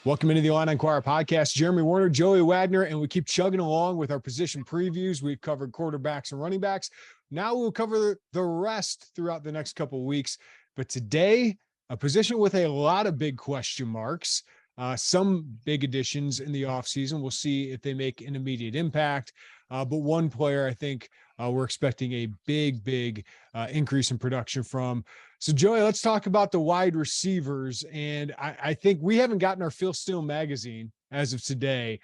Welcome into the Illini Inquirer Podcast. Jeremy Werner, Joey Wagner, and we keep chugging along with our position previews. We've covered quarterbacks and running backs. Now we'll cover the rest throughout the next couple of weeks. But today, a position with a lot of big question marks, some big additions in the offseason. We'll see if they make an immediate impact. But one player I think we're expecting a big increase in production from. So, Joey, let's talk about the wide receivers. And I think we haven't gotten our Phil Steele magazine as of today,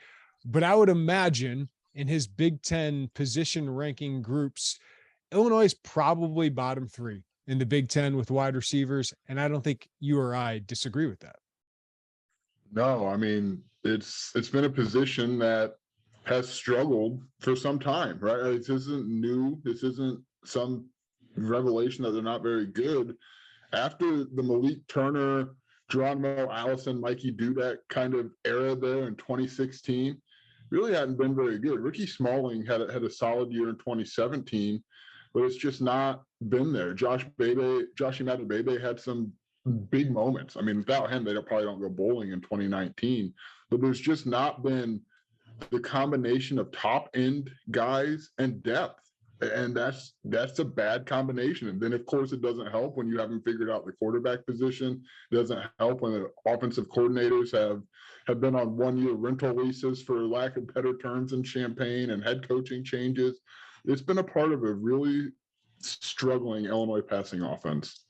but I would imagine in his Big Ten position ranking groups, Illinois is probably bottom three in the Big Ten with wide receivers. And I don't think you or I disagree with that. No, I mean, it's been a position that has struggled for some time, right? This isn't new. This isn't some revelation that they're not very good. After the Malik Turner, Geronimo Allison, Mikey Dudek kind of era there in 2016, really hadn't been very good. Ricky Smalling had a solid year in 2017, but it's just not been there. Josh Imatorbhebhe had some big moments. I mean, without him, they probably don't go bowling in 2019, but there's just not been the combination of top end guys and depth. And that's a bad combination. And then, of course, it doesn't help when you haven't figured out the quarterback position. It doesn't help when the offensive coordinators have been on 1-year rental leases, for lack of better terms, in Champaign, and head coaching changes. It's been a part of a really struggling Illinois passing offense.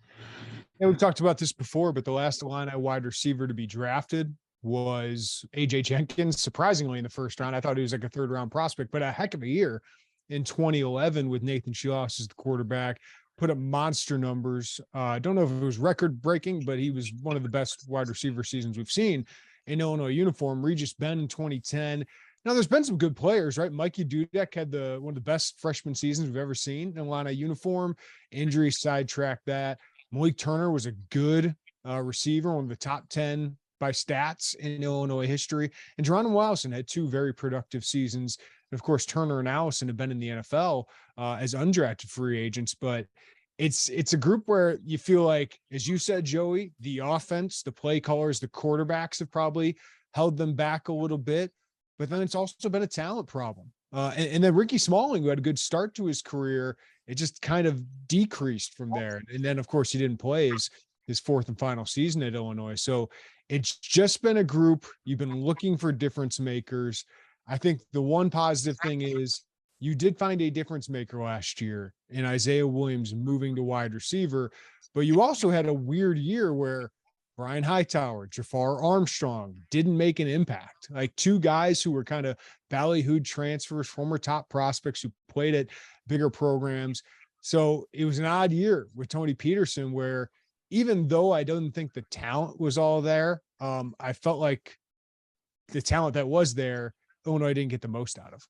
And we've talked about this before, but the last Illini wide receiver to be drafted was A.J. Jenkins, surprisingly in the first round. I thought he was like a third-round prospect, but a heck of a year in 2011 with Nathan Schloss as the quarterback, put up monster numbers. I don't know if it was record-breaking, but he was one of the best wide receiver seasons we've seen in Illinois uniform. Regis Ben in 2010. Now, there's been some good players, right? Mikey Dudek had one of the best freshman seasons we've ever seen in Illini uniform. Injury sidetracked that. Malik Turner was a good receiver, one of the top 10 by stats in Illinois history. And Geronimo Allison had 2 very productive seasons. And of course, Turner and Allison have been in the NFL as undrafted free agents, but it's a group where you feel like, as you said, Joey, the offense, the play callers, the quarterbacks have probably held them back a little bit, but then it's also been a talent problem. And then Ricky Smalling, who had a good start to his career, it just kind of decreased from there. And then, of course, he didn't play his fourth and final season at Illinois. So it's just been a group. You've been looking for difference makers. I think the one positive thing is you did find a difference maker last year in Isaiah Williams moving to wide receiver, but you also had a weird year where Brian Hightower, Jafar Armstrong didn't make an impact. Like 2 guys who were kind of ballyhooed transfers, former top prospects who played at bigger programs. So it was an odd year with Tony Peterson where, even though I don't think the talent was all there, I felt like the talent that was there, Illinois didn't get the most out of.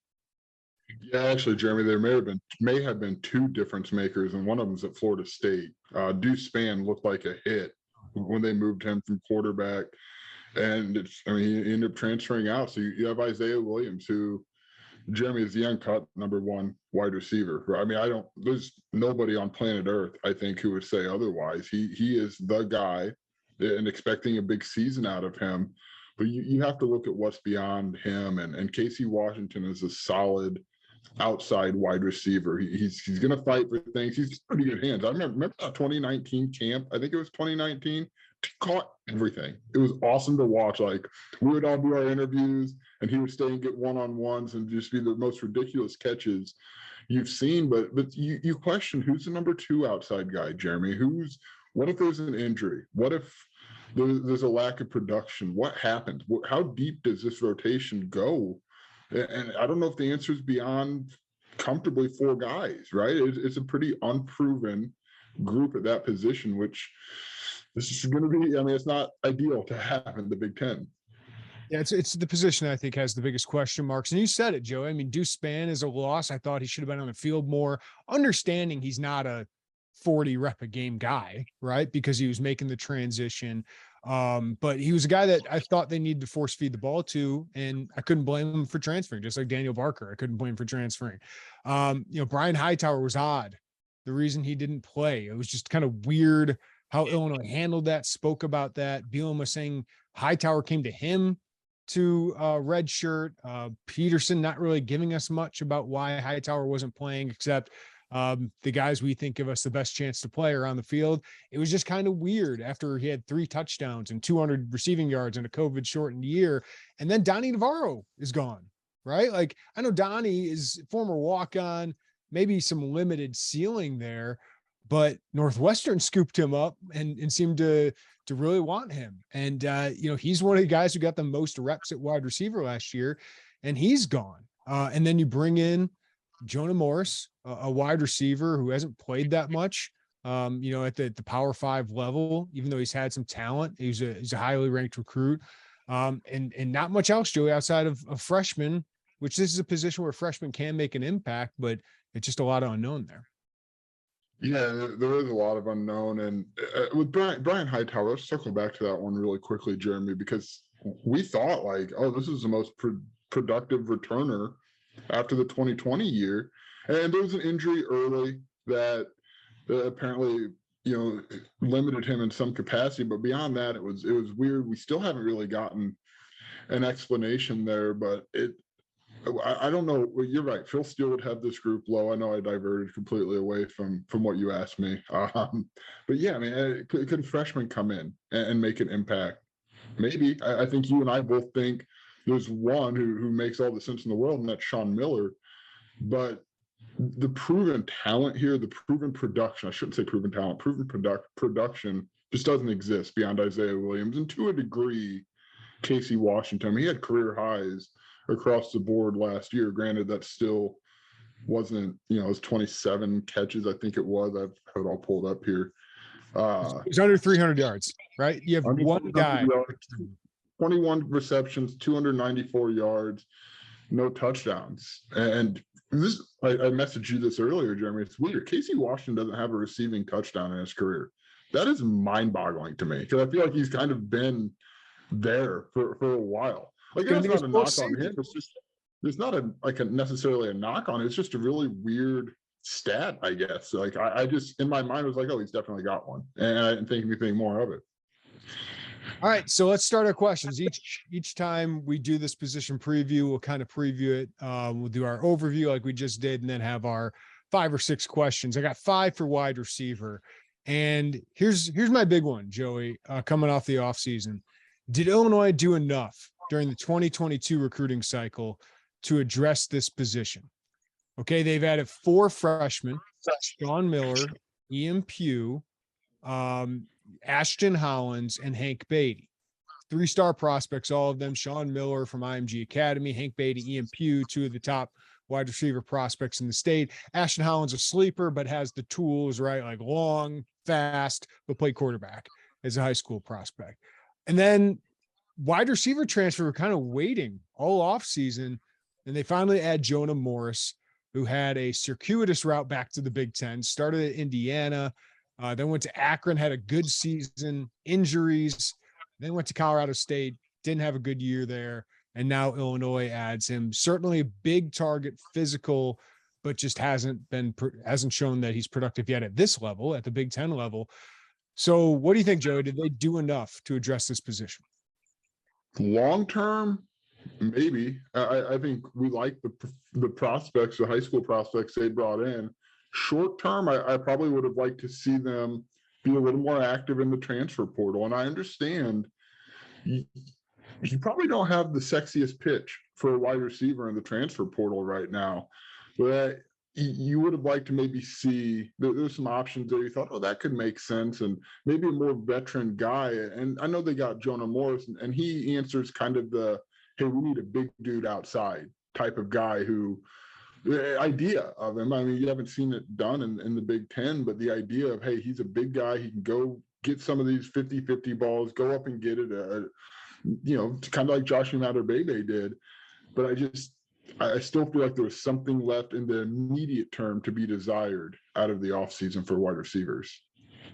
Yeah, actually, Jeremy, there may have been 2 difference makers, and one of them's at Florida State. Deuce Spann looked like a hit when they moved him from quarterback, and he ended up transferring out. So you have Isaiah Williams, who, Jeremy, is the uncut number 1 wide receiver. I mean, there's nobody on planet Earth, I think, who would say otherwise. He is the guy, and expecting a big season out of him. But you have to look at what's beyond him. And Casey Washington is a solid outside wide receiver. He's going to fight for things. He's pretty good hands. I remember that 2019 camp. I think it was 2019. He caught everything. It was awesome to watch. Like, we would all do our interviews, and he would stay and get one-on-ones and just be the most ridiculous catches you've seen. But you question, who's the number 2 outside guy, Jeremy? What if there's an injury? What if there's a lack of production? What happens? How deep does this rotation go? And I don't know if the answer is beyond comfortably 4 guys, right? It's a pretty unproven group at that position, which this is going to be, I mean, it's not ideal to have in the Big Ten. Yeah, it's the position I think has the biggest question marks. And you said it, Joe. I mean, Deuce Spann is a loss. I thought he should have been on the field more, understanding he's not a 40 rep a game guy, right? Because he was making the transition. But he was a guy that I thought they needed to force feed the ball to, and I couldn't blame him for transferring, just like Daniel Barker. I couldn't blame him for transferring. Brian Hightower was odd. The reason he didn't play, it was just kind of weird how Illinois handled that, spoke about that. Bielema saying Hightower came to him to redshirt. Peterson not really giving us much about why Hightower wasn't playing, except the guys we think give us the best chance to play are on the field. It was just kind of weird after he had 3 touchdowns and 200 receiving yards in a COVID shortened year. And then Donnie Navarro is gone, right? Like, I know Donnie is former walk-on, maybe some limited ceiling there, but Northwestern scooped him up and seemed to really want him. And, he's one of the guys who got the most reps at wide receiver last year, and he's gone. And then you bring in Jonah Morris, a wide receiver who hasn't played that much, at the Power 5 level, even though he's had some talent. He's a highly ranked recruit, and not much else, Joey, outside of freshmen, which this is a position where freshmen can make an impact, but it's just a lot of unknown there. Yeah, there is a lot of unknown. And with Brian Hightower, let's circle back to that one really quickly, Jeremy, because we thought this is the most productive returner after the 2020 year. And there was an injury early that apparently, limited him in some capacity. But beyond that, it was weird. We still haven't really gotten an explanation there, but I don't know. Well, you're right. Phil Steele would have this group low. I know I diverted completely away from what you asked me. But yeah, I mean, could freshmen come in and make an impact? Maybe. I think you and I both think there's one who makes all the sense in the world, and that's Sean Miller. But the proven talent here, the proven production, I shouldn't say proven talent, proven production just doesn't exist beyond Isaiah Williams. And to a degree, Casey Washington. I mean, he had career highs across the board last year. Granted, that still wasn't, it was 27 catches, I think it was. I've had it all pulled up here. It's under 300 yards, right? You have one guy. Yards, 21 receptions, 294 yards, no touchdowns. And this, I messaged you this earlier, Jeremy. It's weird. Casey Washington doesn't have a receiving touchdown in his career. That is mind-boggling to me, because I feel like he's kind of been there for a while. Like, that's not a knock on him. It's just, there's not necessarily a knock on it. It's just a really weird stat, I guess. Like, I just, in my mind, was like, oh, he's definitely got one. And I didn't think anything more of it. All right, so let's start our questions. Each time we do this position preview, we'll kind of preview it. We'll do our overview like we just did, and then have our 5 or 6 questions. I got 5 for wide receiver. And here's my big one, Joey, coming off the offseason. Did Illinois do enough during the 2022 recruiting cycle to address this position? Okay, they've added 4 freshmen: Sean Miller, Ian Pugh, Ashton Hollins, and Hank Beatty. 3-star prospects, all of them. Sean Miller from IMG Academy, Hank Beatty, Ian Pugh, 2 of the top wide receiver prospects in the state. Ashton Hollins a sleeper, but has the tools, right? Like long, fast, but played quarterback as a high school prospect. And then wide receiver transfer, we're kind of waiting all off season, and they finally add Jonah Morris, who had a circuitous route back to the Big Ten, started at Indiana, then went to Akron, had a good season, injuries, then went to Colorado State, didn't have a good year there, and now Illinois adds him. Certainly a big target, physical, but just hasn't shown that he's productive yet at this level, at the Big Ten level. So what do you think, Joey? Did they do enough to address this position? Long term, maybe. I think we like the prospects, the high school prospects they brought in. Short term, I probably would have liked to see them be a little more active in the transfer portal. And I understand you probably don't have the sexiest pitch for a wide receiver in the transfer portal right now, but you would have liked to maybe see there's some options there. You thought, oh, that could make sense, and maybe a more veteran guy. And I know they got Jonah Morris, and he answers kind of the, hey, we need a big dude outside type of guy who, the idea of him, I mean, you haven't seen it done in the Big Ten, but the idea of, hey, he's a big guy, he can go get some of these 50-50 balls, go up and get it, kind of like Josh Imatorbhebhe did. But I still feel like there was something left in the immediate term to be desired out of the offseason for wide receivers.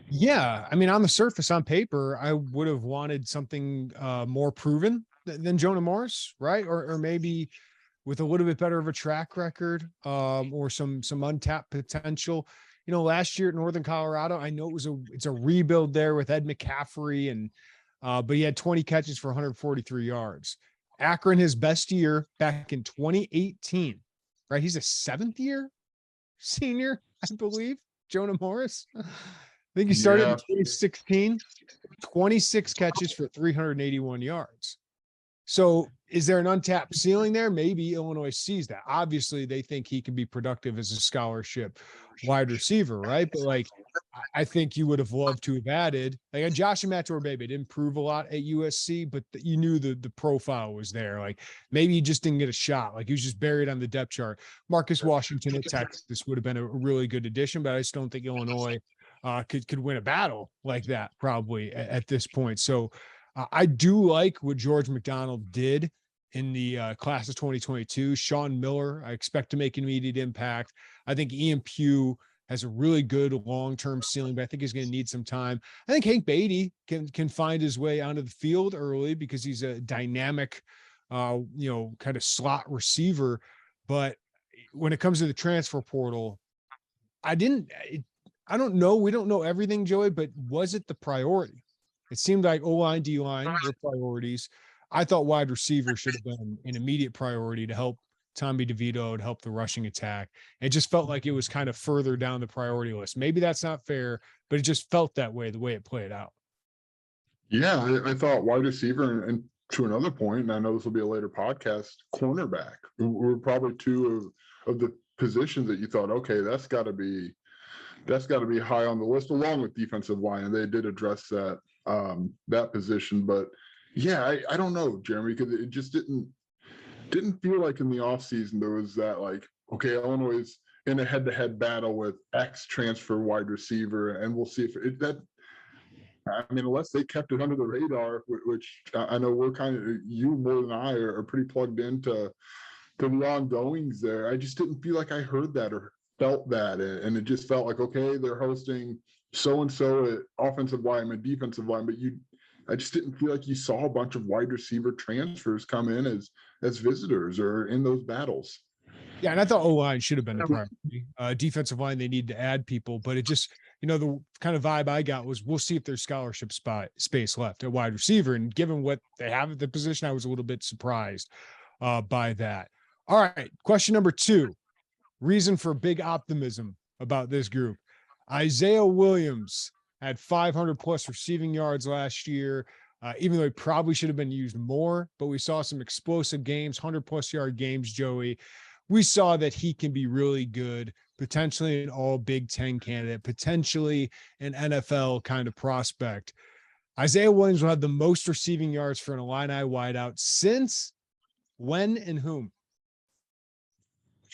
Yeah. I mean, on the surface, on paper, I would have wanted something more proven than Jonah Morris, right? Or maybe with a little bit better of a track record, or some untapped potential. Last year at Northern Colorado, I know it's a rebuild there with Ed McCaffrey, and but he had 20 catches for 143 yards. Akron, his best year back in 2018, right? He's a seventh year senior, I believe. Jonah Morris. I think he started in 2016, 26 catches for 381 yards. So is there an untapped ceiling there? Maybe Illinois sees that. Obviously, they think he can be productive as a scholarship wide receiver, right? But like, I think you would have loved to have added like Josh Imatorbhebhe didn't prove a lot at USC, but you knew the profile was there. Like maybe he just didn't get a shot. Like he was just buried on the depth chart. Marcus Washington at Texas would have been a really good addition, but I just don't think Illinois could win a battle like that probably at this point. So I do like what George McDonald did in the class of 2022. Sean Miller, I expect to make an immediate impact. I think Ian Pugh has a really good long-term ceiling, but I think he's going to need some time. I think Hank Beatty can find his way onto the field early because he's a dynamic, kind of slot receiver. But when it comes to the transfer portal, I don't know. We don't know everything, Joey, but was it the priority? It seemed like O-line, D-line were priorities. I thought wide receiver should have been an immediate priority to help Tommy DeVito, to help the rushing attack. It just felt like it was kind of further down the priority list. Maybe that's not fair, but it just felt that way, the way it played out. Yeah, I thought wide receiver and to another point, and I know this will be a later podcast, cornerback were probably two of the positions that you thought, okay, that's got to be high on the list, along with defensive line. And they did address that position, but yeah, I don't know, Jeremy, because it just didn't feel like in the offseason there was that like, okay, Illinois is in a head-to-head battle with X transfer wide receiver, and we'll see if unless they kept it under the radar, which I know we're kind of, you more than I are pretty plugged into the ongoings there. I just didn't feel like I heard that or felt that, and it just felt like, okay, they're hosting so-and-so at offensive lineman, defensive line, but I just didn't feel like you saw a bunch of wide receiver transfers come in as visitors or in those battles. Yeah, and I thought O-line should have been the priority. Defensive line, they need to add people, but it just, the kind of vibe I got was we'll see if there's scholarship space left at wide receiver. And given what they have at the position, I was a little bit surprised by that. All right, question number 2, reason for big optimism about this group. Isaiah Williams had 500 plus receiving yards last year, even though he probably should have been used more, but we saw some explosive games, 100 plus yard games, Joey. We saw that he can be really good, potentially an all Big Ten candidate, potentially an NFL kind of prospect. Isaiah Williams will have the most receiving yards for an Illini wideout since when and whom?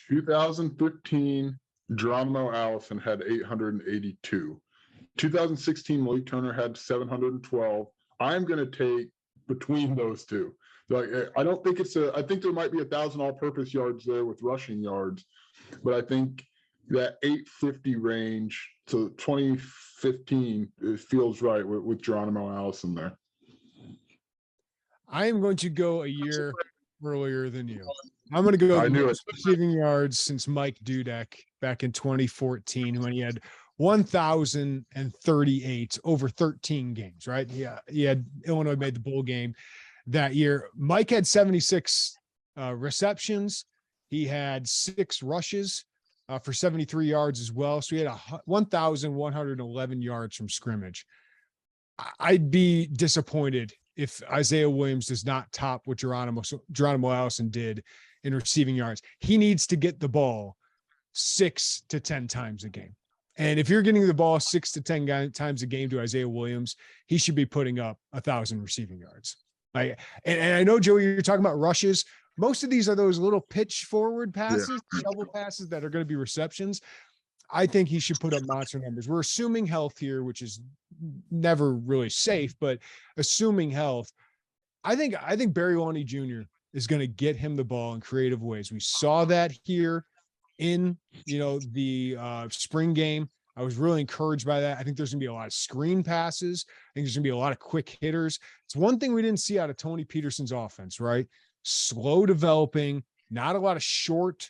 2015, Geronimo Allison had 882. 2016, Malik Turner had 712. I'm going to take between those two. Like, I don't think I think there might be 1,000 all-purpose yards there with rushing yards, but I think that 850 range to 2015, it feels right with Geronimo Allison there. I am going to go a year earlier than you. I'm going to go receiving yards since Mike Dudek back in 2014 when he had 1,038 over 13 games, right? Yeah, he had Illinois made the bowl game that year. Mike had 76 receptions. He had 6 rushes for 73 yards as well. So he had 1,111 yards from scrimmage. I'd be disappointed if Isaiah Williams does not top what Geronimo Allison did in receiving yards. He needs to get the ball 6 to 10 times a game. And if you're getting the ball 6 to 10 times a game to Isaiah Williams, he should be putting up 1,000 receiving yards. And I know, Joey, you're talking about rushes. Most of these are those little pitch forward passes, shovel passes that are going to be receptions. I think he should put up monster numbers. We're assuming health here, which is never really safe, but assuming health, I think Barry Loney Jr. is going to get him the ball in creative ways. We saw that here in, the spring game. I was really encouraged by that. I think there's going to be a lot of screen passes. I think there's going to be a lot of quick hitters. It's one thing we didn't see out of Tony Peterson's offense, right? Slow developing, not a lot of short,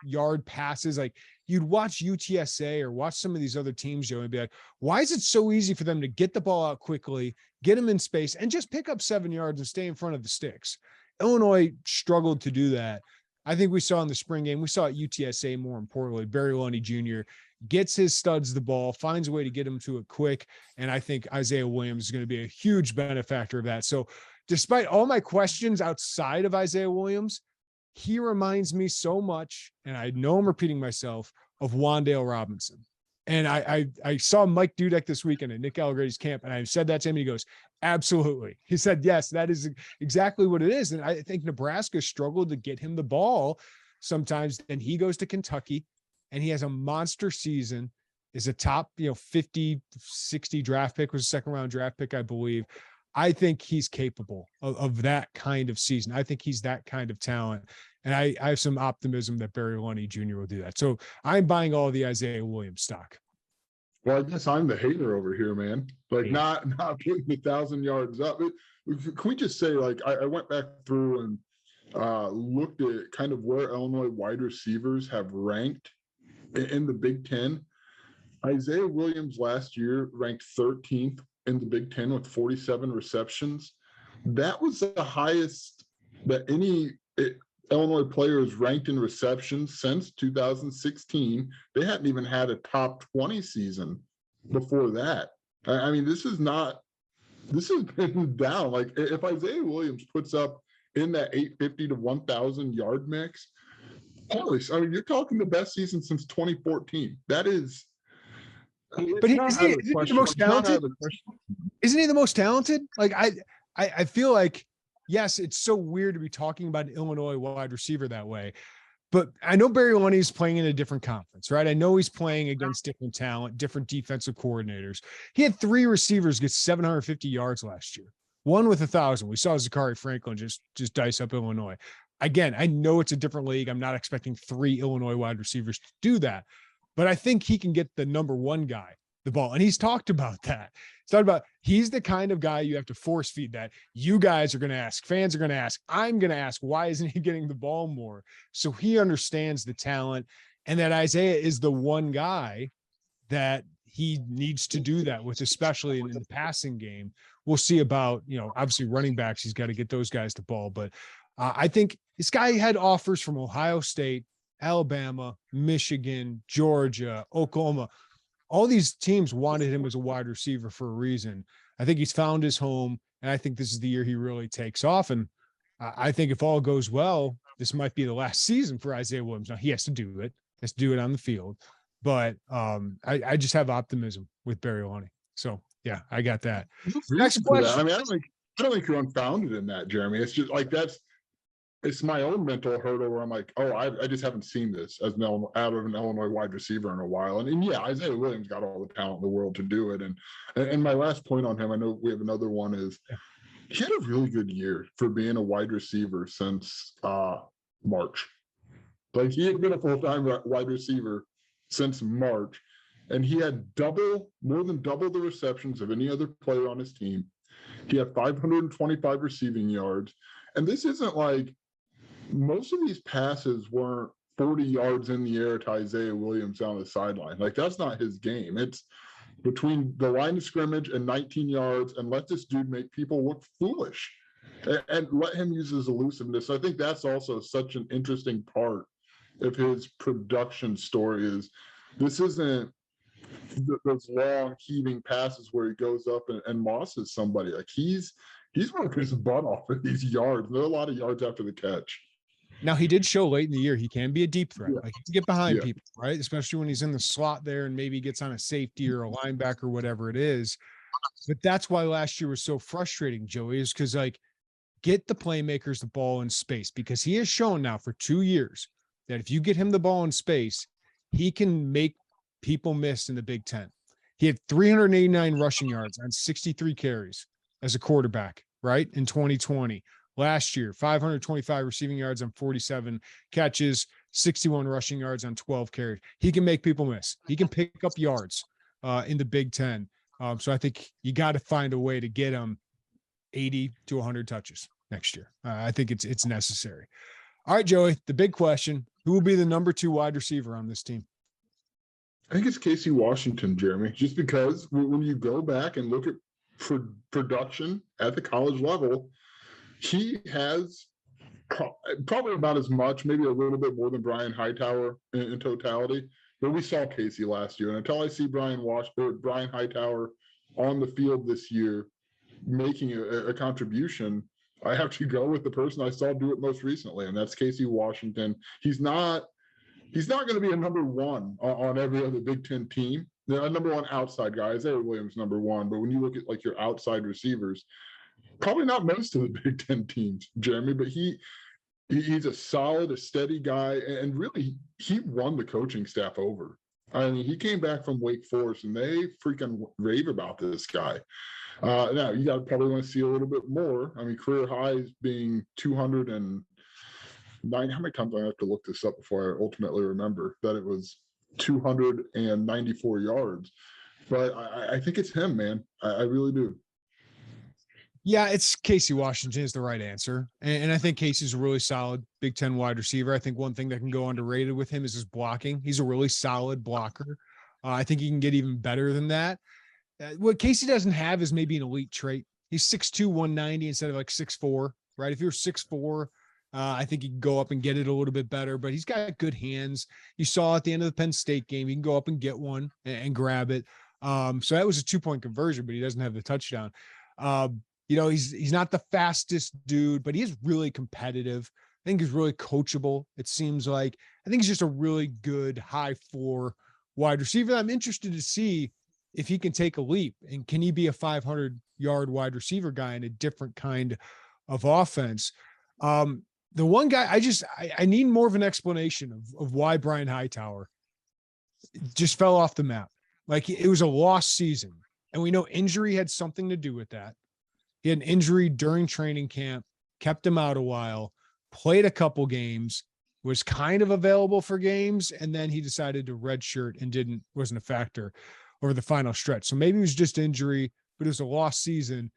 yard passes. Like you'd watch UTSA or watch some of these other teams, Joe, and be like, why is it so easy for them to get the ball out quickly, get them in space, and just pick up 7 yards and stay in front of the sticks? Illinois struggled to do that. I think we saw in the spring game, we saw at UTSA more importantly, Barry Lundy Jr. gets his studs the ball, finds a way to get him to it quick. And I think Isaiah Williams is going to be a huge benefactor of that. So despite all my questions outside of Isaiah Williams, he reminds me so much, and I know I'm repeating myself, of Wan'Dale Robinson. And I saw Mike Dudek this weekend at Nick Allegretti's camp, and I said that to him. And he goes, absolutely. He said, yes, that is exactly what it is. And I think Nebraska struggled to get him the ball sometimes. And he goes to Kentucky, and he has a monster season, is a top, 50, 60 draft pick, was a second-round draft pick, I believe. I think he's capable of that kind of season. I think he's that kind of talent. And I have some optimism that Barry Lundy Jr. will do that. So I'm buying all the Isaiah Williams stock. Well, I guess I'm the hater over here, man. Like not putting 1,000 yards up. Can we just say, like, I went back through and looked at kind of where Illinois wide receivers have ranked in the Big Ten. Isaiah Williams last year ranked 13th in the Big Ten with 47 receptions. That was the highest that any Illinois players ranked in receptions since 2016. They hadn't even had a top 20 season before that. I mean, this has been down. Like if Isaiah Williams puts up in that 850 to 1,000 yard mix, you're talking the best season since 2014. That is. But isn't he the most talented? Isn't he the most talented? Like I feel like, yes, it's so weird to be talking about an Illinois wide receiver that way, but I know Barry Lundy is playing in a different conference, right? I know he's playing against different talent, different defensive coordinators. He had 3 receivers get 750 yards last year, one with 1,000. We saw Zachary Franklin just dice up Illinois. Again, I know it's a different league. I'm not expecting 3 Illinois wide receivers to do that, but I think he can get the number 1 guy the ball. And he's talked about that. He's talked about, he's the kind of guy you have to force feed that. You guys are going to ask, fans are going to ask, I'm going to ask, why isn't he getting the ball more? So he understands the talent, and that Isaiah is the one guy that he needs to do that with, especially in the passing game. We'll see about, obviously running backs. He's got to get those guys the ball, but I think this guy had offers from Ohio State, Alabama, Michigan, Georgia, Oklahoma. All these teams wanted him as a wide receiver for a reason. I think he's found his home, and I think this is the year he really takes off. And I think if all goes well, this might be the last season for Isaiah Williams. Now, he has to do it. He has to do it on the field. But I just have optimism with Barry Lundy. So, yeah, I got that. Next question. I mean, I don't think you're unfounded in that, Jeremy. It's just like it's my own mental hurdle where I'm like, I just haven't seen this out of an Illinois wide receiver in a while. And yeah, Isaiah Williams got all the talent in the world to do it. And my last point on him, I know we have another one, is he had a really good year for being a wide receiver since March. Like he had been a full-time wide receiver since March, and he had more than double the receptions of any other player on his team. He had 525 receiving yards. And this isn't like, most of these passes weren't 40 yards in the air to Isaiah Williams down the sideline. Like that's not his game. It's between the line of scrimmage and 19 yards, and let this dude make people look foolish and let him use his elusiveness. I think that's also such an interesting part of his production story. Is this isn't those long heaving passes where he goes up and mosses somebody. Like he's working his butt off of these yards. There are a lot of yards after the catch. Now, he did show late in the year he can be a deep threat. Like he can get behind people, right? Especially when he's in the slot there and maybe gets on a safety or a linebacker, whatever it is. But that's why last year was so frustrating, Joey, is because get the playmakers the ball in space, because he has shown now for 2 years that if you get him the ball in space, he can make people miss in the Big Ten. He had 389 rushing yards on 63 carries as a quarterback, right? In 2020. Last year, 525 receiving yards on 47 catches, 61 rushing yards on 12 carries. He can make people miss. He can pick up yards in the Big Ten. So I think you got to find a way to get him 80 to 100 touches next year. I think it's necessary. All right, Joey, the big question, Who will be the number 2 wide receiver on this team? I think it's Casey Washington, Jeremy, just because when you go back and look at production at the college level, he has probably about as much, maybe a little bit more than Brian Hightower in totality. But we saw Casey last year, and until I see Brian Hightower on the field this year making a contribution, I have to go with the person I saw do it most recently, and that's Casey Washington. He's not going to be a number 1 on every other Big Ten team. The number 1 outside guy, Isaiah Williams, number 1. But when you look at like your outside receivers, probably not most of the Big Ten teams, Jeremy, but he's a solid, a steady guy, and really he won the coaching staff over. I mean, he came back from Wake Forest, and they freaking rave about this guy. Now you got to probably want to see a little bit more. I mean, career highs being 209. How many times do I have to look this up before I ultimately remember that it was 294 yards? But I think it's him, man. I really do. Yeah, it's Casey Washington is the right answer. And I think Casey's a really solid Big Ten wide receiver. I think one thing that can go underrated with him is his blocking. He's a really solid blocker. I think he can get even better than that. What Casey doesn't have is maybe an elite trait. He's 6'2", 190 instead of like 6'4", right? If you're 6'4", I think he can go up and get it a little bit better, but he's got good hands. You saw at the end of the Penn State game, he can go up and get one and grab it. So that was a 2-point conversion, but he doesn't have the touchdown. He's not the fastest dude, but he's really competitive. I think he's really coachable. It seems like, I think he's just a really good high floor wide receiver. I'm interested to see if he can take a leap, and can he be a 500-yard wide receiver guy in a different kind of offense? The one guy I need more of an explanation of why Brian Hightower just fell off the map. Like, it was a lost season, and we know injury had something to do with that. He had an injury during training camp, kept him out a while, played a couple games, was kind of available for games, and then he decided to redshirt and wasn't a factor over the final stretch. So maybe it was just injury, but it was a lost season.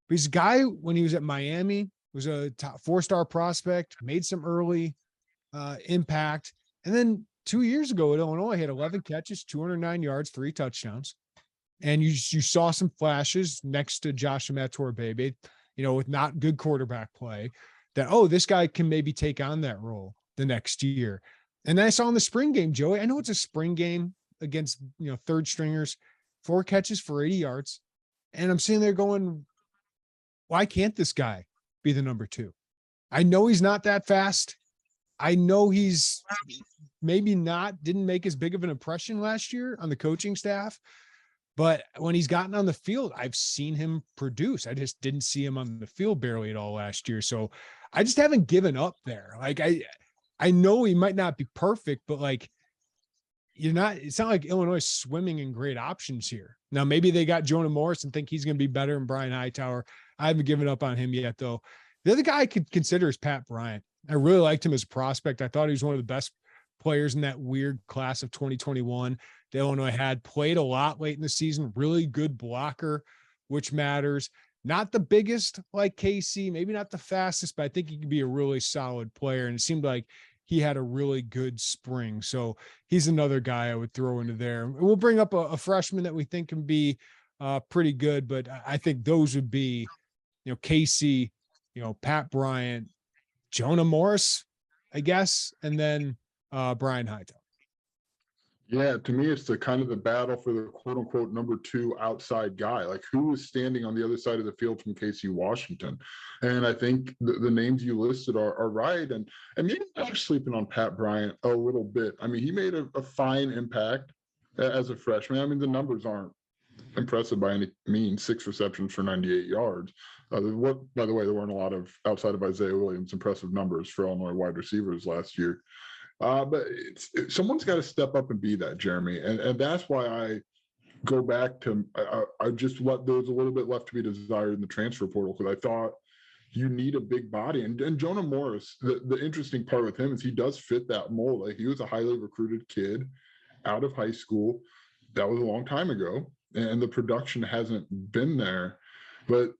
But he's a guy, when he was at Miami, was a top 4-star prospect, made some early impact. And then 2 years ago at Illinois, he had 11 catches, 209 yards, 3 touchdowns. And you saw some flashes next to Josh Imatorbhebhe, with not good quarterback play, that, this guy can maybe take on that role the next year. And then I saw in the spring game, Joey, I know it's a spring game against, third stringers, 4 catches for 80 yards. And I'm sitting there going, why can't this guy be the number 2? I know he's not that fast. I know he's maybe didn't make as big of an impression last year on the coaching staff, but when he's gotten on the field, I've seen him produce. I just didn't see him on the field barely at all last year. So I just haven't given up there. Like, I know he might not be perfect, but like, it's not like Illinois is swimming in great options here. Now, maybe they got Jonah Morris and think he's going to be better than Brian Hightower. I haven't given up on him yet, though. The other guy I could consider is Pat Bryant. I really liked him as a prospect. I thought he was one of the best players in that weird class of 2021 that Illinois had. Played a lot late in the season, really good blocker, which matters. Not the biggest like Casey, maybe not the fastest, but I think he could be a really solid player. And it seemed like he had a really good spring. So he's another guy I would throw into there. We'll bring up a freshman that we think can be pretty good, but I think those would be, Casey, Pat Bryant, Jonah Morris, I guess, and then Brian Hightower. Yeah, to me, it's the kind of the battle for the quote unquote number 2 outside guy. Like, who is standing on the other side of the field from Casey Washington? And I think the names you listed are right. And maybe I'm sleeping on Pat Bryant a little bit. I mean, he made a fine impact as a freshman. I mean, the numbers aren't impressive by any means. 6 receptions for 98 yards. By the way, there weren't a lot of, outside of Isaiah Williams, impressive numbers for Illinois wide receivers last year. But someone's got to step up and be that, Jeremy. And that's why I go back to, I just let there was a little bit left to be desired in the transfer portal, because I thought you need a big body. And Jonah Morris, the interesting part with him is he does fit that mold. Like, he was a highly recruited kid out of high school. That was a long time ago. And the production hasn't been there. But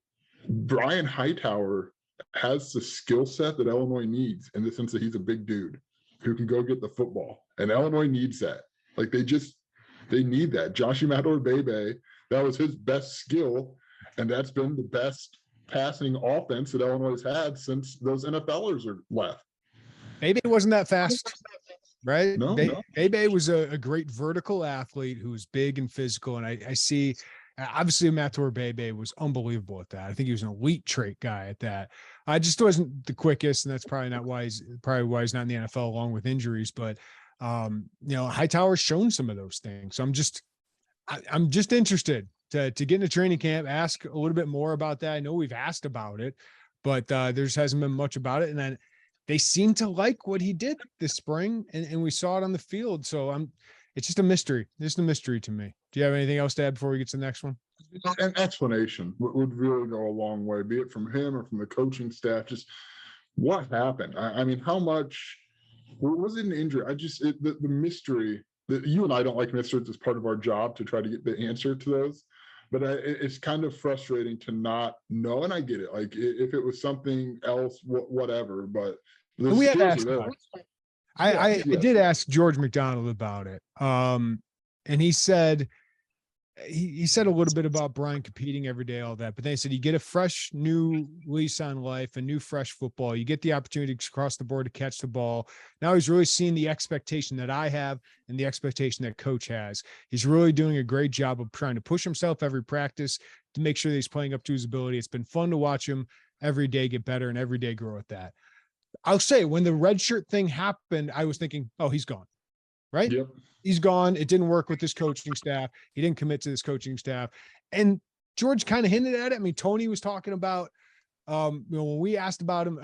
Brian Hightower has the skill set that Illinois needs, in the sense that he's a big dude. who can go get the football. And Illinois needs that. Like they need that. Josh Bebe, that was his best skill. And that's been the best passing offense that Illinois has had since those NFLers are left. Bebe wasn't that fast, right? No. Bebe was a great vertical athlete who was big and physical. And I see, obviously, Mator Bebe was unbelievable at that. I think he was an elite trait guy at that. I just wasn't the quickest, and that's probably why he's not in the NFL along with injuries. But Hightower's shown some of those things. So I'm just interested to get into training camp, ask a little bit more about that. I know we've asked about it, but there just hasn't been much about it. And then they seem to like what he did this spring, and we saw it on the field. So it's just a mystery. It's a mystery to me. Do you have anything else to add before we get to the next one? An explanation would really go a long way, be it from him or from the coaching staff. Just what happened? I mean, how much was it an injury? The mystery that you and I don't like mysteries as part of our job to try to get the answer to those. But it's kind of frustrating to not know. And I get it. Like if it was something else, whatever, but we had asked about it. I did ask George McDonald about it. And he said he said a little bit about Brian competing every day, all that, but then he said you get a fresh new lease on life, a new fresh football. You get the opportunity to cross the board to catch the ball. Now he's really seeing the expectation that I have and the expectation that coach has. He's really doing a great job of trying to push himself every practice to make sure that he's playing up to his ability. It's been fun to watch him every day get better and every day grow at that. I'll say when the red shirt thing happened, I was thinking, oh, he's gone, right? Yep. He's gone. It didn't work with this coaching staff. He didn't commit to this coaching staff. And George kind of hinted at it. I mean, Tony was talking about, when we asked about him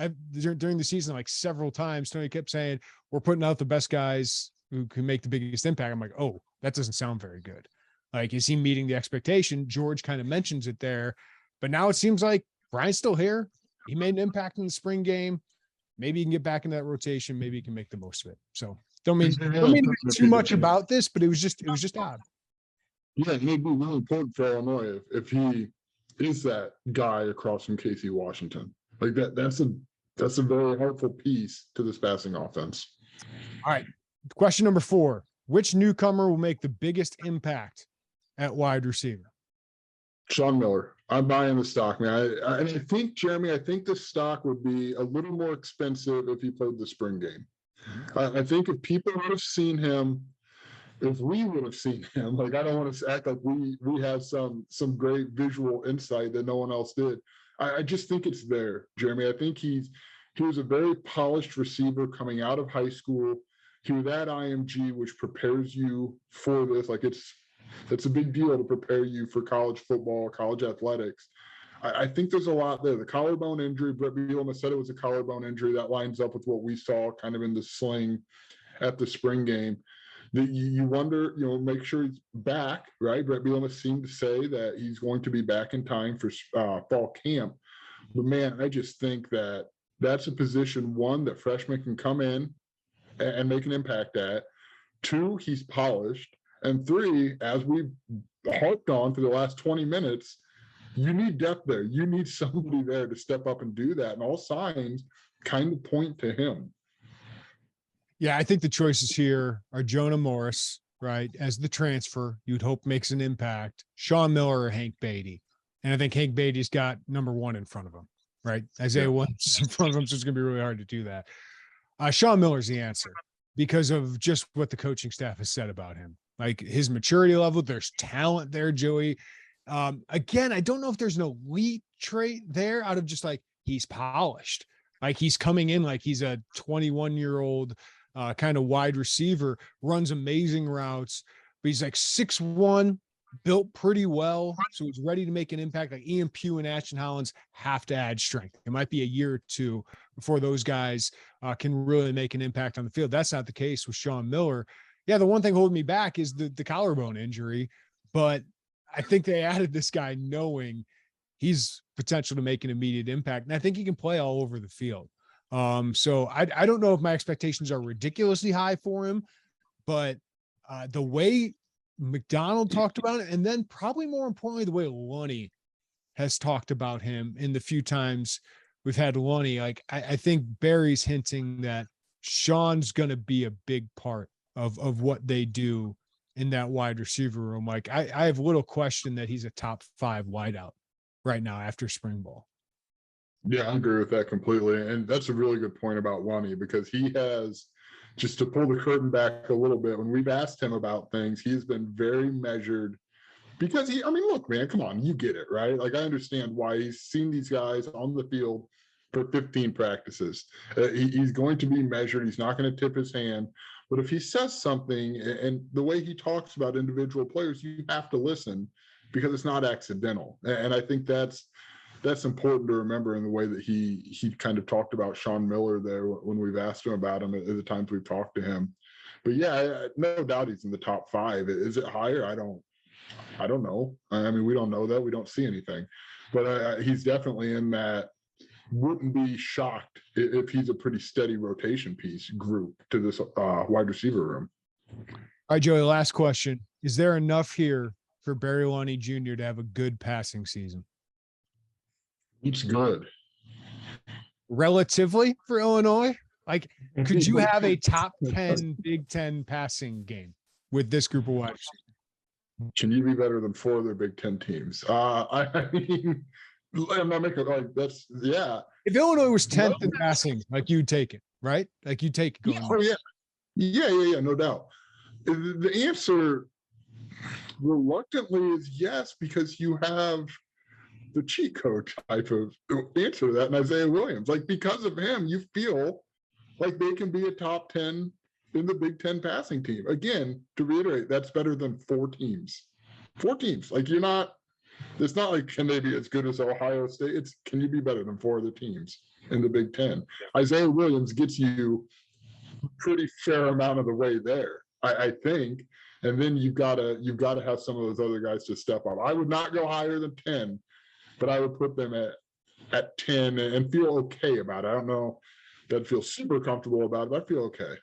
during the season, like several times, Tony kept saying, we're putting out the best guys who can make the biggest impact. I'm like, oh, that doesn't sound very good. Like, is he meeting the expectation? George kind of mentions it there, but now it seems like Brian's still here. He made an impact in the spring game. Maybe he can get back into that rotation. Maybe he can make the most of it. So don't mean too much about this, but it was just odd. Yeah, and it'd be really important for Illinois if he is that guy across from Casey Washington. Like that's a very helpful piece to this passing offense. All right. Question number 4. Which newcomer will make the biggest impact at wide receiver? Sean Miller. I'm buying the stock, man. I think, Jeremy, I think the stock would be a little more expensive if he played the spring game. I think if people would have seen him, if we would have seen him, like I don't want to act like we have some great visual insight that no one else did. I just think it's there, Jeremy. I think he was a very polished receiver coming out of high school. He was at IMG, which prepares you for this. Like it's a big deal to prepare you for college football, college athletics. I think there's a lot there. The collarbone injury, Brett Bielema said it was a collarbone injury. That lines up with what we saw kind of in the sling at the spring game. You wonder, make sure he's back, right? Brett Bielema seemed to say that he's going to be back in time for fall camp. But, man, I just think that that's a position, one, that freshmen can come in and make an impact at. 2, he's polished. And 3, as we've harped on for the last 20 minutes, you need depth there. You need somebody there to step up and do that. And all signs kind of point to him. Yeah, I think the choices here are Jonah Morris, right, as the transfer you'd hope makes an impact, Sean Miller or Hank Beatty. And I think Hank Beatty's got number 1 in front of him, right? Isaiah Williams in front of him, so it's going to be really hard to do that. Sean Miller's the answer because of just what the coaching staff has said about him. Like his maturity level, there's talent there, Joey. Again, I don't know if there's an elite trait there out of just like he's polished. Like he's coming in like he's a 21-year-old kind of wide receiver, runs amazing routes, but he's like 6'1", built pretty well. So he's ready to make an impact. Like Ian Pugh and Ashton Hollins have to add strength. It might be a year or 2 before those guys can really make an impact on the field. That's not the case with Sean Miller. Yeah, the one thing holding me back is the collarbone injury, but I think they added this guy knowing he's potential to make an immediate impact. And I think he can play all over the field. So I don't know if my expectations are ridiculously high for him, but the way McDonald talked about it, and then probably more importantly, the way Lunny has talked about him in the few times we've had Lunny, like I think Barry's hinting that Sean's going to be a big part of what they do in that wide receiver room. Like I have little question that he's a top 5 wideout right now after spring ball. Yeah, I agree with that completely. And that's a really good point about Lonnie, because he has, just to pull the curtain back a little bit, when we've asked him about things, he's been very measured because look, man, come on, you get it, right? Like, I understand why he's seen these guys on the field for 15 practices. He's going to be measured. He's not going to tip his hand. But if he says something, and the way he talks about individual players, you have to listen because it's not accidental. And I think that's important to remember in the way that he kind of talked about Sean Miller there when we've asked him about him at the times we've talked to him. But yeah, no doubt he's in the top 5. Is it higher? I don't know. I mean, we don't know that. We don't see anything. But he's definitely in that. Wouldn't be shocked if he's a pretty steady rotation piece group to this wide receiver room. All right, Joey, last question. Is there enough here for Barry Lonnie Jr. to have a good passing season? It's good. Relatively for Illinois? Like, could you have a top 10 Big Ten passing game with this group of wide receivers? Can you be better than 4 other Big Ten teams? I mean, I'm not making like that's yeah. If Illinois was 10th in passing, like you'd take it, right? Like you take it going. Yeah, no doubt. The answer reluctantly is yes, because you have the cheat code type of answer to that in Isaiah Williams. Like, because of him, you feel like they can be a top 10 in the Big Ten passing team. Again, to reiterate, that's better than 4 teams. 4 teams. Like, it's not like, can they be as good as Ohio State? It's, can you be better than 4 other teams in the Big Ten? Isaiah Williams gets you a pretty fair amount of the way there, I think. And then you've got to have some of those other guys to step up. I would not go higher than 10, but I would put them at 10 and feel okay about it. I don't know that I feel super comfortable about it, but I feel okay.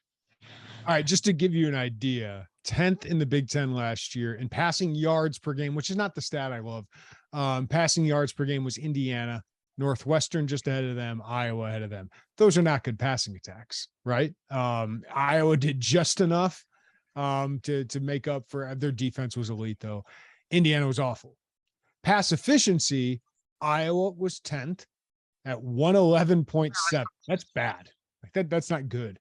All right, just to give you an idea, 10th in the Big Ten last year in passing yards per game, which is not the stat I love. Passing yards per game was Indiana, Northwestern just ahead of them, Iowa ahead of them. Those are not good passing attacks, right? Iowa did just enough to make up for their defense was elite, though. Indiana was awful. Pass efficiency, Iowa was 10th at 111.7. That's bad. Like that's not good.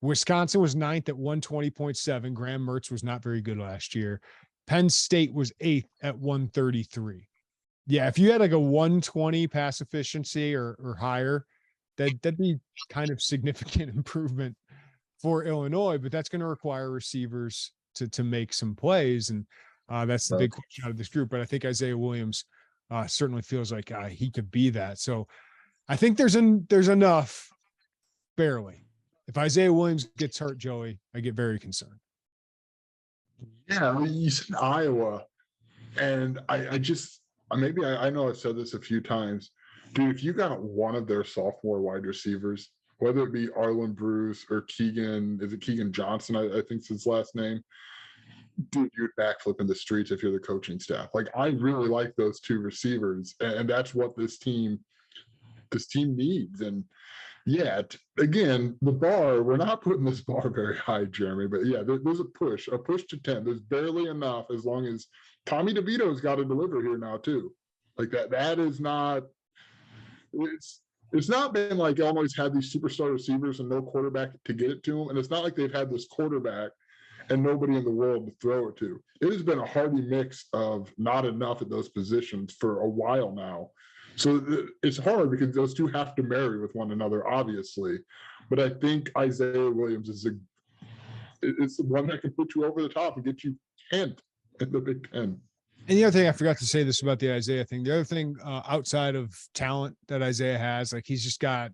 Wisconsin was 9th at 120.7. Graham Mertz was not very good last year. Penn State was 8th at 133. Yeah, if you had like a 120 pass efficiency or higher, that'd be kind of significant improvement for Illinois, but that's going to require receivers to make some plays. And that's the big question out of this group. But I think Isaiah Williams certainly feels like he could be that. So I think there's enough, barely. If Isaiah Williams gets hurt, Joey, I get very concerned. Yeah, I mean, you said Iowa, and I just maybe I know I've said this a few times, dude. If you got one of their sophomore wide receivers, whether it be Arlen Bruce or Keegan Johnson, I think is his last name, dude, you'd backflip in the streets if you're the coaching staff. Like, I really like those 2 receivers, and that's what this team needs. And yeah, again, the bar, we're not putting this bar very high, Jeremy, but yeah, there's a push to 10. There's barely enough, as long as Tommy DeVito's got to deliver here now too. Like that is not, it's not been like Illinois had these superstar receivers and no quarterback to get it to them. And it's not like they've had this quarterback and nobody in the world to throw it to. It has been a hearty mix of not enough at those positions for a while now. So it's hard because those 2 have to marry with one another, obviously. But I think Isaiah Williams is the one that can put you over the top and get you 10th in the Big Ten. And the other thing, I forgot to say this about the Isaiah thing. The other thing outside of talent that Isaiah has, like he's just got,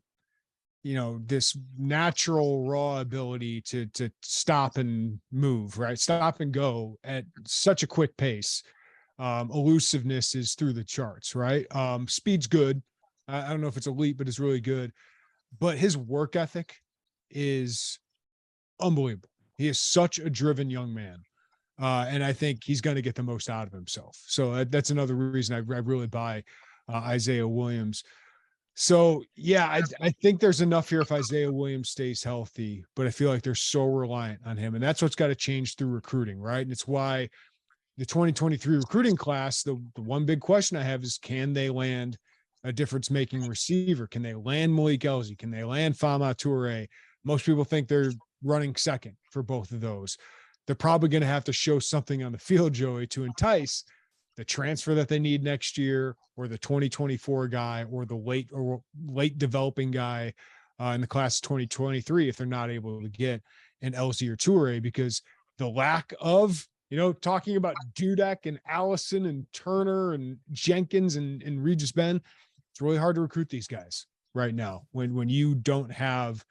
this natural raw ability to stop and move, right? Stop and go at such a quick pace. Elusiveness is through the charts, right? Speed's good. I don't know if it's elite, but it's really good. But his work ethic is unbelievable. He is such a driven young man. And I think he's going to get the most out of himself. So that's another reason I really buy Isaiah Williams. So yeah, I think there's enough here if Isaiah Williams stays healthy, but I feel like they're so reliant on him. And that's what's got to change through recruiting, right? And it's why the 2023 recruiting class, the one big question I have is, can they land a difference-making receiver? Can they land Malik Elzy? Can they land Fama Toure? Most people think they're running second for both of those. They're probably going to have to show something on the field, Joey, to entice the transfer that they need next year, or the 2024 guy, or the late developing guy in the class of 2023, if they're not able to get an Elzy or Toure, because the lack of, talking about Dudek and Allison and Turner and Jenkins and Regis Ben, it's really hard to recruit these guys right now when you don't have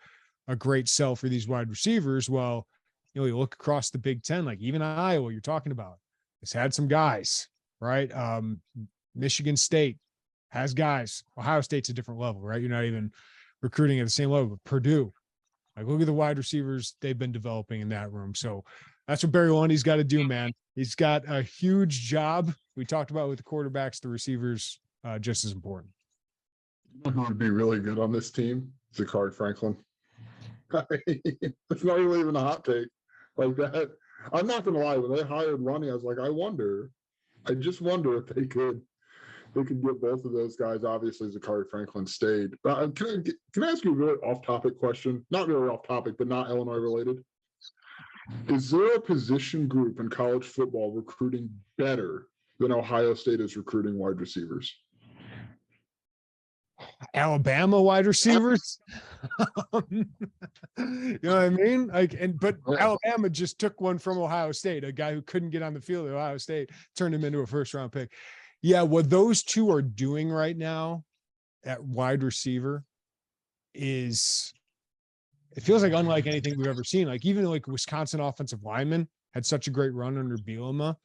a great sell for these wide receivers. Well, you look across the Big Ten, like even Iowa, you're talking about, it's had some guys, right? Michigan State has guys. Ohio State's a different level, right? You're not even recruiting at the same level. But Purdue, like, look at the wide receivers they've been developing in that room. So that's what Barry Lundy's got to do, man. He's got a huge job. We talked about with the quarterbacks, the receivers, just as important. You know who would be really good on this team? Zachary Franklin. It's not really even a hot take like that. I'm not gonna lie, when they hired Lundy, I was like, I just wonder if they could get both of those guys. Obviously, Zachary Franklin stayed. But can I ask you a really off-topic question? Not really off-topic, but not Illinois related. Is there a position group in college football recruiting better than Ohio State is recruiting wide receivers? Alabama wide receivers. You know what I mean? But Alabama just took one from Ohio State, a guy who couldn't get on the field at Ohio State, turned him into a first-round pick. Yeah, what those two are doing right now at wide receiver is, it feels like unlike anything we've ever seen. Like, even like Wisconsin offensive linemen had such a great run under Bielema.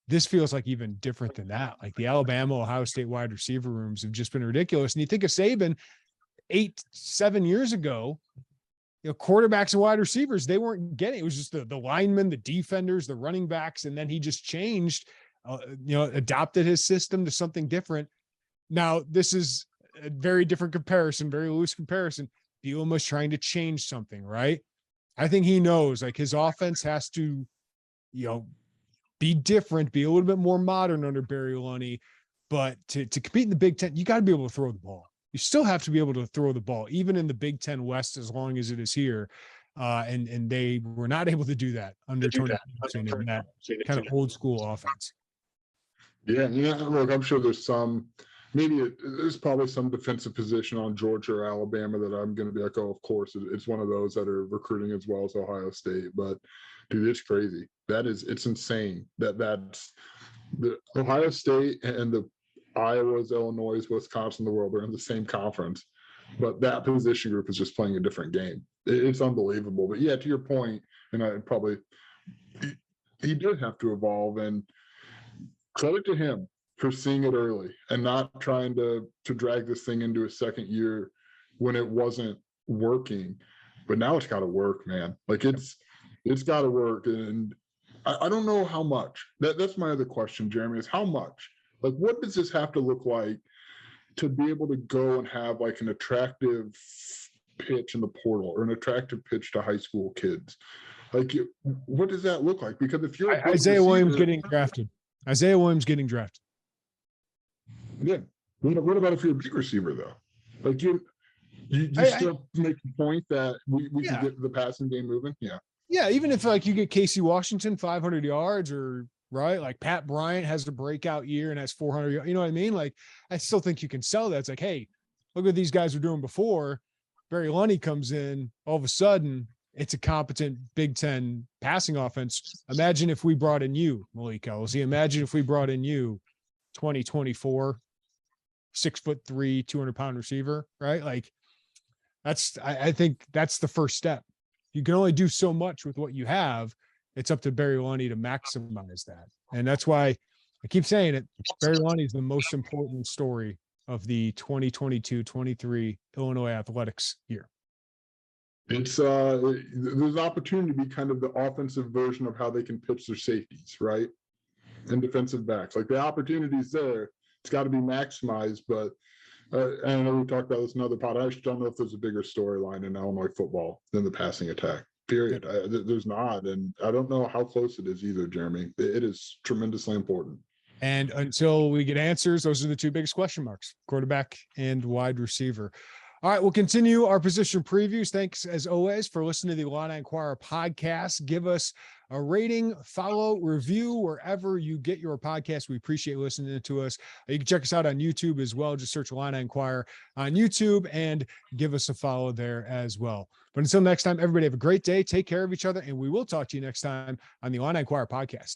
This feels like even different than that. Like, the Alabama, Ohio State wide receiver rooms have just been ridiculous. And you think of Saban 8-7 years ago, quarterbacks and wide receivers, they weren't getting, it was just the linemen, the defenders, the running backs. And then he just changed, adopted his system to something different. Now, this is a very different comparison, very loose comparison. Bielema's trying to change something, right? I think he knows, like, his offense has to, be different, be a little bit more modern under Barry Lundy. But to compete in the Big Ten, you got to be able to throw the ball. You still have to be able to throw the ball, even in the Big Ten West, as long as it is here. And they were not able to do that under Tony Peterson in that kind of old school offense. Yeah, look, I'm sure there's there's probably some defensive position on Georgia or Alabama that I'm going to be like, oh, of course, it's one of those that are recruiting as well as Ohio State. But dude, it's crazy. It's insane that's the Ohio State and the Iowas, Illinois, Wisconsin, the world are in the same conference, but that position group is just playing a different game. It's unbelievable. But yeah, to your point, and he did have to evolve, and credit to him for seeing it early and not trying to drag this thing into a second year when it wasn't working. But now it's got to work, man. Like, it's got to work. And I don't know how much. That's my other question, Jeremy, is how much? Like, what does this have to look like to be able to go and have like an attractive pitch in the portal or an attractive pitch to high school kids? Like, what does that look like? Because if you're Isaiah Williams getting drafted. Yeah. What about if you're a big receiver though? Like, you still make the point that we can get the passing game moving. Yeah. Yeah. Even if like you get Casey Washington 500 yards, or right, like Pat Bryant has a breakout year and has 400 yards, you know what I mean? Like, I still think you can sell that. It's like, hey, look what these guys were doing before. Barry Lundy comes in, all of a sudden it's a competent Big Ten passing offense. Imagine if we brought in you, Malik Elzy. Imagine if we brought in you, 2024, 6'3", 200-pound receiver, right? Like, I think that's the first step. You can only do so much with what you have. It's up to Barry Lundy to maximize that. And that's why I keep saying it. Barry Lundy is the most important story of the 2022-23 Illinois athletics year. It's there's opportunity to be kind of the offensive version of how they can pitch their safeties, right? And defensive backs. Like, the opportunity's there. It's got to be maximized, but And I know we talked about this in another pod. I just don't know if there's a bigger storyline in Illinois football than the passing attack. Period. There's not, and I don't know how close it is either, Jeremy. It is tremendously important. And until we get answers, those are the two biggest question marks: quarterback and wide receiver. All right, we'll continue our position previews. Thanks, as always, for listening to the Illini Inquirer podcast. Give us a rating, follow, review wherever you get your podcast. We appreciate listening to us. You can check us out on YouTube as well. Just search Illini Inquirer on YouTube and give us a follow there as well. But until next time, everybody have a great day. Take care of each other, and we will talk to you next time on the Illini Inquirer podcast.